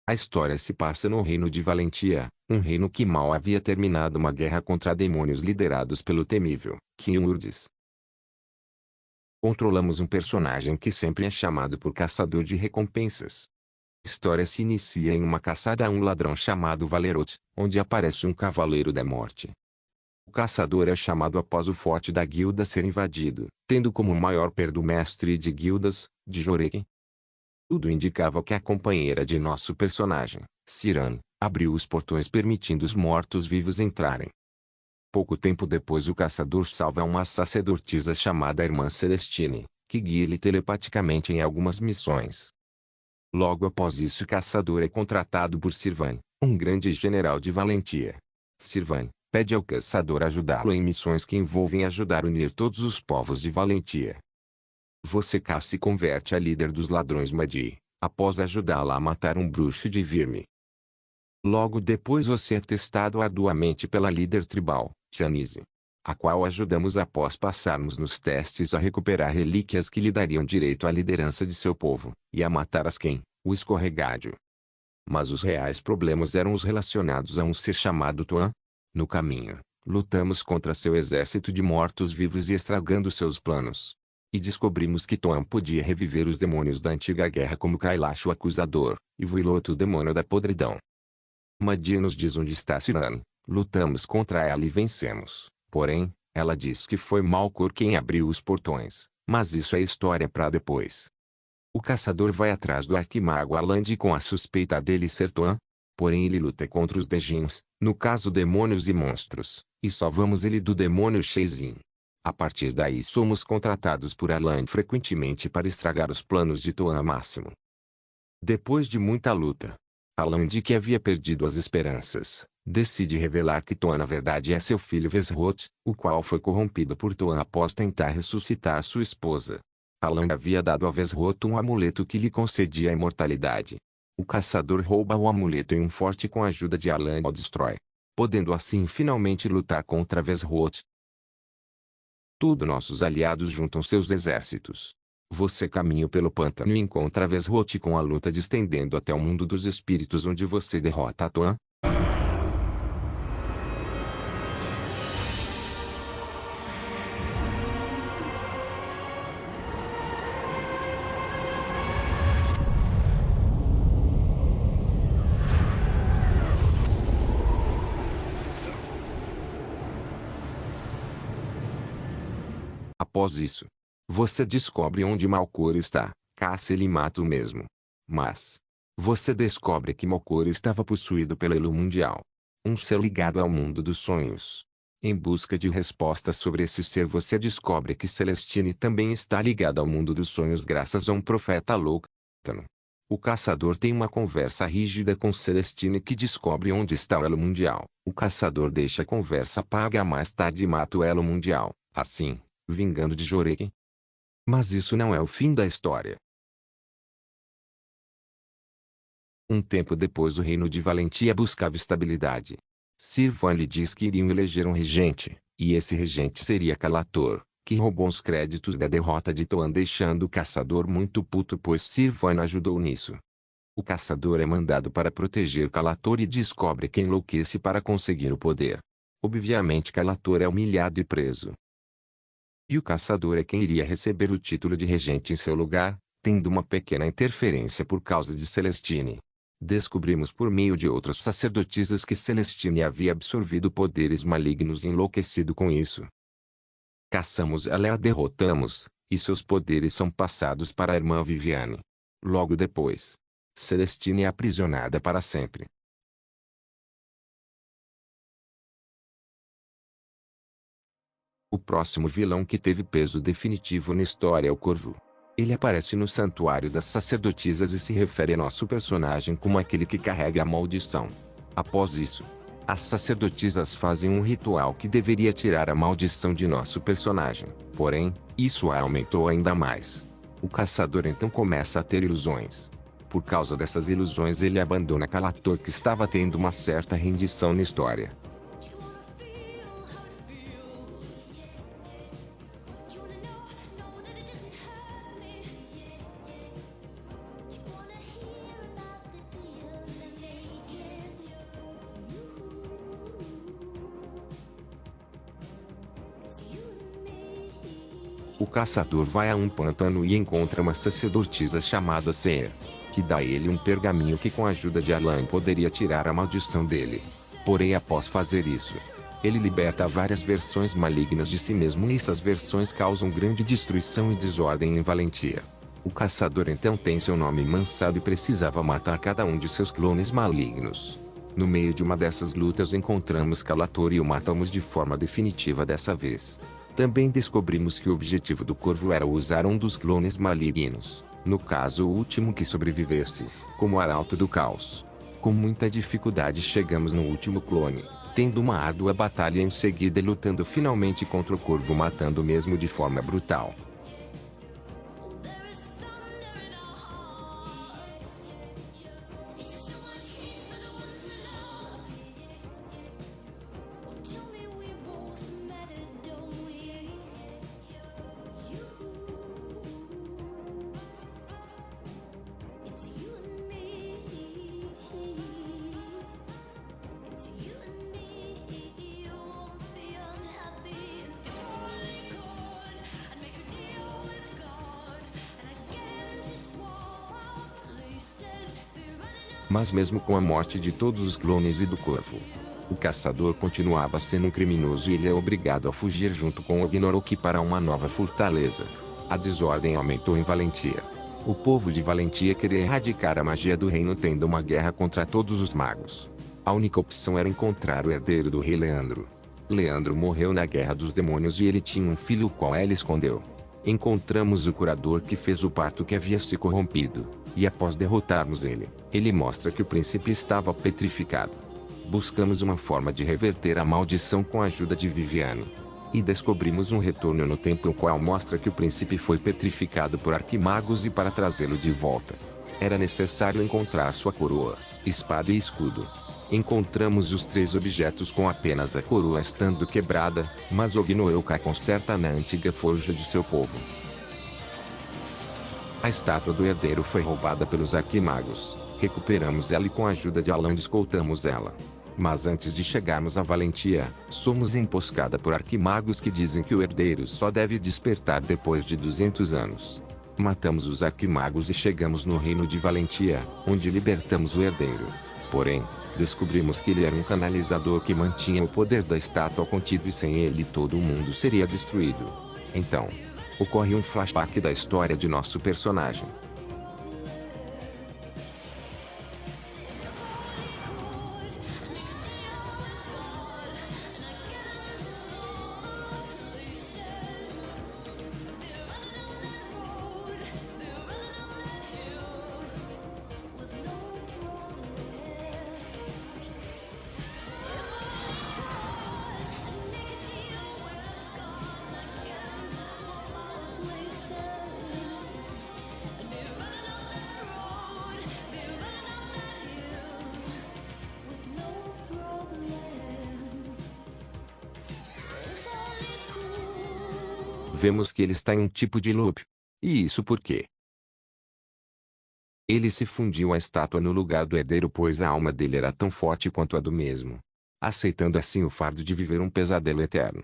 A história se passa no reino de Valentia, um reino que mal havia terminado uma guerra contra demônios liderados pelo temível King Urdes. Controlamos um personagem que sempre é chamado por caçador de recompensas. A história se inicia em uma caçada a um ladrão chamado Valerot, onde aparece um cavaleiro da morte. O caçador é chamado após o forte da guilda ser invadido, tendo como maior perda o mestre de guildas, de Jorek. Tudo indicava que a companheira de nosso personagem, Cyrane, abriu os portões permitindo os mortos-vivos entrarem. Pouco tempo depois o caçador salva uma sacerdotisa chamada Irmã Celestine, que guia ele telepaticamente em algumas missões. Logo após isso o caçador é contratado por Sirvan, um grande general de Valentia. Sirvan pede ao caçador ajudá-lo em missões que envolvem ajudar a unir todos os povos de Valentia. Você se converte a líder dos ladrões Madi, após ajudá-la a matar um bruxo de Virme. Logo depois você é testado arduamente pela líder tribal, Janice, a qual ajudamos após passarmos nos testes a recuperar relíquias que lhe dariam direito à liderança de seu povo, e a matar Asken, o escorregadio. Mas os reais problemas eram os relacionados a um ser chamado Tuan. No caminho, lutamos contra seu exército de mortos-vivos e estragando seus planos. E descobrimos que Tuan podia reviver os demônios da antiga guerra como Kailash o Acusador, e Vuilot o demônio da podridão. Madi nos diz onde está Cyrane, lutamos contra ela e vencemos. Porém, ela diz que foi Malcor quem abriu os portões, mas isso é história para depois. O caçador vai atrás do arquimago Arlandi com a suspeita dele ser Tuan. Porém ele luta contra os Dejins, no caso demônios e monstros, e salvamos ele do demônio Shezin. A partir daí somos contratados por Arlandi frequentemente para estragar os planos de Tuan máximo. Depois de muita luta, Arlandi, que havia perdido as esperanças, decide revelar que Tuan na verdade é seu filho Vesrot, o qual foi corrompido por Tuan após tentar ressuscitar sua esposa. Arlandi havia dado a Vesrot um amuleto que lhe concedia a imortalidade. O caçador rouba o amuleto em um forte com a ajuda de Arlandi o destrói, podendo assim finalmente lutar contra Vesrot. Tudo nossos aliados juntam seus exércitos. Você caminha pelo pântano e encontra Vesrot com a luta distendendo até o mundo dos espíritos onde você derrota a Tuan. Após isso, você descobre onde Malcor está, caça ele e mata o mesmo. Mas, você descobre que Malcor estava possuído pelo Elo Mundial, um ser ligado ao mundo dos sonhos. Em busca de respostas sobre esse ser você descobre que Celestine também está ligada ao mundo dos sonhos graças a um profeta louco. O caçador tem uma conversa rígida com Celestine que descobre onde está o Elo Mundial. O caçador deixa a conversa paga mais tarde e mata o Elo Mundial, assim, vingando de Jorek. Mas isso não é o fim da história. Um tempo depois o reino de Valentia buscava estabilidade. Sirvan lhe diz que iriam eleger um regente, e esse regente seria Calator, que roubou os créditos da derrota de Tuan deixando o caçador muito puto pois Sirvan ajudou nisso. O caçador é mandado para proteger Calator e descobre que enlouquece para conseguir o poder. Obviamente Calator é humilhado e preso. E o caçador é quem iria receber o título de regente em seu lugar, tendo uma pequena interferência por causa de Celestine. Descobrimos por meio de outras sacerdotisas que Celestine havia absorvido poderes malignos e enlouquecido com isso. Caçamos ela e a derrotamos, e seus poderes são passados para a irmã Viviane. Logo depois, Celestine é aprisionada para sempre. O próximo vilão que teve peso definitivo na história é o Corvo. Ele aparece no Santuário das Sacerdotisas e se refere a nosso personagem como aquele que carrega a maldição. Após isso, as sacerdotisas fazem um ritual que deveria tirar a maldição de nosso personagem. Porém, isso a aumentou ainda mais. O caçador então começa a ter ilusões. Por causa dessas ilusões ele abandona Calator que estava tendo uma certa rendição na história. O caçador vai a um pântano e encontra uma sacerdotisa chamada Seer, que dá a ele um pergaminho que com a ajuda de Alan poderia tirar a maldição dele. Porém, após fazer isso, ele liberta várias versões malignas de si mesmo e essas versões causam grande destruição e desordem em Valentia. O caçador então tem seu nome manchado e precisava matar cada um de seus clones malignos. No meio de uma dessas lutas encontramos Calator e o matamos de forma definitiva dessa vez. Também descobrimos que o objetivo do Corvo era usar um dos clones malignos, no caso o último que sobrevivesse, como Arauto do Caos. Com muita dificuldade chegamos no último clone, tendo uma árdua batalha em seguida e lutando finalmente contra o Corvo, matando mesmo de forma brutal. Mas mesmo com a morte de todos os clones e do Corvo, o caçador continuava sendo um criminoso e ele é obrigado a fugir junto com o Gnoroki para uma nova fortaleza. A desordem aumentou em Valentia. O povo de Valentia queria erradicar a magia do reino tendo uma guerra contra todos os magos. A única opção era encontrar o herdeiro do rei Leandro. Leandro morreu na Guerra dos Demônios e ele tinha um filho o qual ela escondeu. Encontramos o curador que fez o parto que havia se corrompido, e após derrotarmos ele, ele mostra que o príncipe estava petrificado. Buscamos uma forma de reverter a maldição com a ajuda de Viviane. E descobrimos um retorno no tempo o qual mostra que o príncipe foi petrificado por arquimagos e para trazê-lo de volta, era necessário encontrar sua coroa, espada e escudo. Encontramos os 3 objetos com apenas a coroa estando quebrada, mas o Gnoelka conserta na antiga forja de seu povo. A estátua do herdeiro foi roubada pelos arquimagos. Recuperamos ela e com a ajuda de Alan escoltamos ela. Mas antes de chegarmos a Valentia, somos emboscada por arquimagos que dizem que o herdeiro só deve despertar depois de 200 anos. Matamos os arquimagos e chegamos no reino de Valentia, onde libertamos o herdeiro. Porém, descobrimos que ele era um canalizador que mantinha o poder da estátua contido e sem ele todo o mundo seria destruído. Então, ocorre um flashback da história de nosso personagem. Vemos que ele está em um tipo de loop. E isso porque ele se fundiu à estátua no lugar do herdeiro, pois a alma dele era tão forte quanto a do mesmo, aceitando assim o fardo de viver um pesadelo eterno.